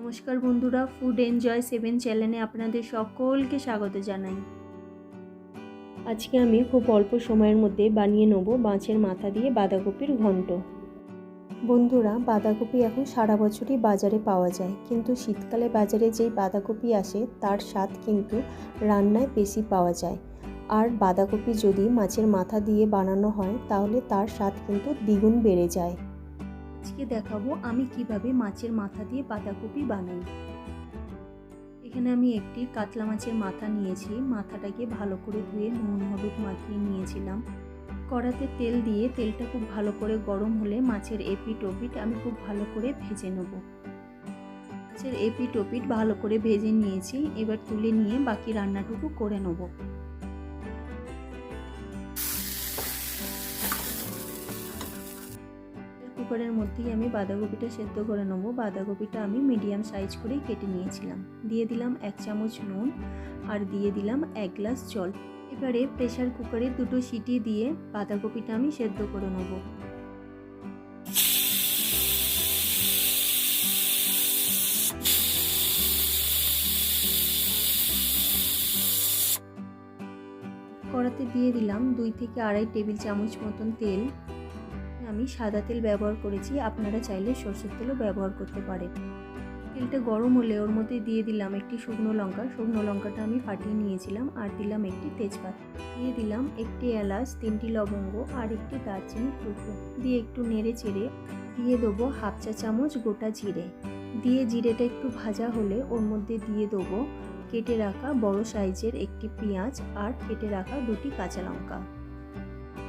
নমস্কার বন্ধুরা, food enjoy 7 চ্যানেলে আপনাদের সকলকে স্বাগত জানাই। আজকে আমি খুব অল্প সময়ের মধ্যে বানিয়ে নেব মাছের মাথা দিয়ে বাঁধাকপির ঘন্ট। বন্ধুরা, বাঁধাকপি এখন সারা বছরই বাজারে পাওয়া যায়, কিন্তু শীতকালে বাজারে যেই বাঁধাকপি আসে তার স্বাদ কিন্তু রান্নায় বেশি পাওয়া যায়। আর বাঁধাকপি যদি মাছের মাথা দিয়ে বানানো হয় তাহলে তার স্বাদ কিন্তু দ্বিগুণ বেড়ে যায়। আজকে দেখাবো আমি কিভাবে মাছের মাথা দিয়ে বাঁধাকপি বানাই। এখানে আমি একটি কাতলা মাছের মাথা নিয়েছি। মাথাটাকে ভালো করে ধুয়ে নুন হলুদ মাখিয়ে নিয়েছিলাম। কড়াতে তেল দিয়ে তেলটা খুব ভালো করে গরম হলে মাছের এপিট ওপিট আমি খুব ভালো করে ভেজে নেব। মাছের এপিট ওপিট ভালো করে ভেজে নিয়েছি, এবার তুলে নিয়ে বাকি রান্নাটুকু করে নেব। কুকারের মধ্যেই আমি বাঁধাকপিটা সেদ্ধ করে নেব। বাঁধাকপিটা আমি মিডিয়াম সাইজ করেই কেটে নিয়েছিলাম। দিয়ে দিলাম 1 চামচ নুন আর দিয়ে দিলাম 1 গ্লাস জল। এবারে প্রেসার কুকারে 2টো সিটি দিয়ে বাঁধাকপিটা আমি সেদ্ধ করে নেব। কড়াতে দিয়ে দিলাম 2 থেকে আড়াই টেবিল চামচ মতন তেল। আমি সাদা তেল ব্যবহার করেছি, আপনারা চাইলে সরষের তেলও ব্যবহার করতে পারেন। তেলটা গরম হলে ওর মধ্যে দিয়ে দিলাম একটি শুকনো লঙ্কা। শুকনো লঙ্কাটা আমি ফাটিয়ে নিয়েছিলাম। আর দিলাম একটি তেজপাতা, দিয়ে দিলাম একটি এলাচ, 3টি লবঙ্গ আর একটি দারচিনির টুকরো। দিয়ে একটু নেড়ে চেড়ে দিয়ে দেবো 1/2 চা চামচ গোটা জিরে। দিয়ে জিরেটা একটু ভাজা হলে ওর মধ্যে দিয়ে দেবো কেটে রাখা বড় সাইজের একটি পেঁয়াজ আর কেটে রাখা 2টি কাঁচা লঙ্কা।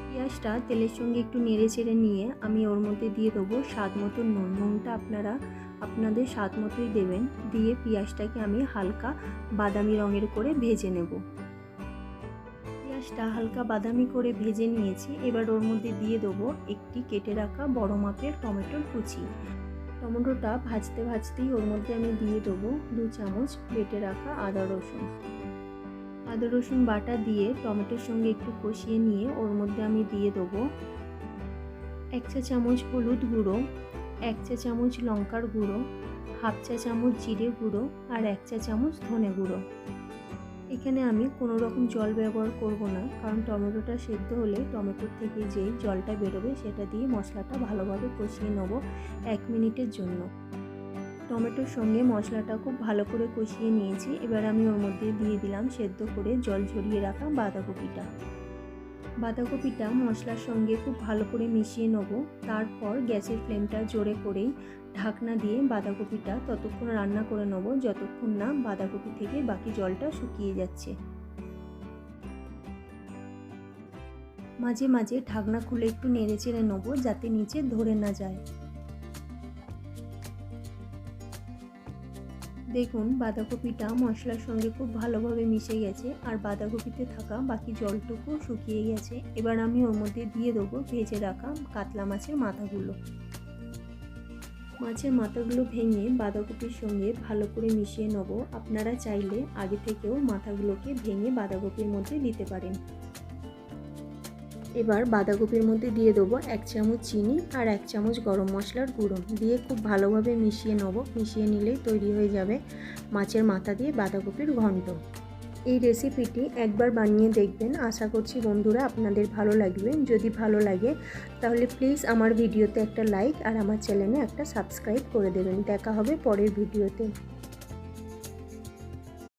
পেঁয়াজটা তেলের সঙ্গে একটু নেড়ে চেড়ে নিয়ে আমি ওর মধ্যে দিয়ে দেবো স্বাদ মতো নুন। নুনটা আপনারা আপনাদের স্বাদ মতোই দেবেন। দিয়ে পেঁয়াজটাকে আমি হালকা বাদামি রঙের করে ভেজে নেব। পেঁয়াজটা হালকা বাদামি করে ভেজে নিয়েছি। এবার ওর মধ্যে দিয়ে দেবো একটি কেটে রাখা বড় মাপের টমেটোর কুচি। টমেটোটা ভাজতে ভাজতেই ওর মধ্যে আমি দিয়ে দেবো 2 চামচ বেটে রাখা আদা রসুন বাটা দিয়ে টমেটোর সঙ্গে একটু কষিয়ে নিয়ে ওর মধ্যে আমি দিয়ে দেবো 1 চা চামচ হলুদ গুঁড়ো, 1 চা চামচ লঙ্কার গুঁড়ো, 1/2 চা চামচ জিরে গুঁড়ো আর 1 চা চামচ ধনে গুঁড়ো। এখানে আমি কোনো রকম জল ব্যবহার করব না, কারণ টমেটোটা সেদ্ধ হলে টমেটোর থেকে যেই জলটা বেরোবে সেটা দিয়ে মশলাটা ভালোভাবে কষিয়ে নেব 1 মিনিটের জন্য। টমেটোর সঙ্গে মশলাটা খুব ভালো করে কষিয়ে নিয়েছি। এবার আমি ওর মধ্যে দিয়ে দিলাম সেদ্ধ করে জল ঝরিয়ে রাখা বাঁধাকপিটা মশলার সঙ্গে খুব ভালো করে মিশিয়ে নেব। তারপর গ্যাসের ফ্লেমটা জোরে করেই ঢাকনা দিয়ে বাঁধাকপিটা ততক্ষণ রান্না করে নেব যতক্ষণ না বাঁধাকপি থেকে বাকি জলটা শুকিয়ে যাচ্ছে। মাঝে মাঝে ঢাকনা খুলে একটু নেড়ে চেড়ে নেব যাতে নিচে ধরে না যায়। দেখুন, বাঁধাকপিটা মশলার সঙ্গে খুব ভালোভাবে মিশে গেছে আর বাঁধাকপিতে থাকা বাকি জলটুকু শুকিয়ে গেছে। এবার আমি ওর মধ্যে দিয়ে দেবো ভেজে রাখা কাতলা মাছের মাথাগুলো। মাছের মাথাগুলো ভেঙে বাঁধাকপির সঙ্গে ভালো করে মিশিয়ে নেব। আপনারা চাইলে আগে থেকেও মাথাগুলোকে ভেঙে বাঁধাকপির মধ্যে দিতে পারেন। এবার বাঁধাকপির মধ্যে দিয়ে দেবো 1 চামচ চিনি আর 1 চামচ গরম মশলার গুঁড়ো। দিয়ে খুব ভালোভাবে মিশিয়ে নেব। মিশিয়ে নিলেই তৈরি হয়ে যাবে মাছের মাথা দিয়ে বাঁধাকপির ঘন্ট। এই রেসিপিটি একবার বানিয়ে দেখবেন। আশা করছি বন্ধুরা আপনাদের ভালো লাগবে। যদি ভালো লাগে তাহলে প্লিজ আমার ভিডিওতে একটা লাইক আর আমার চ্যানেলে একটা সাবস্ক্রাইব করে দেবেন। দেখা হবে পরের ভিডিওতে।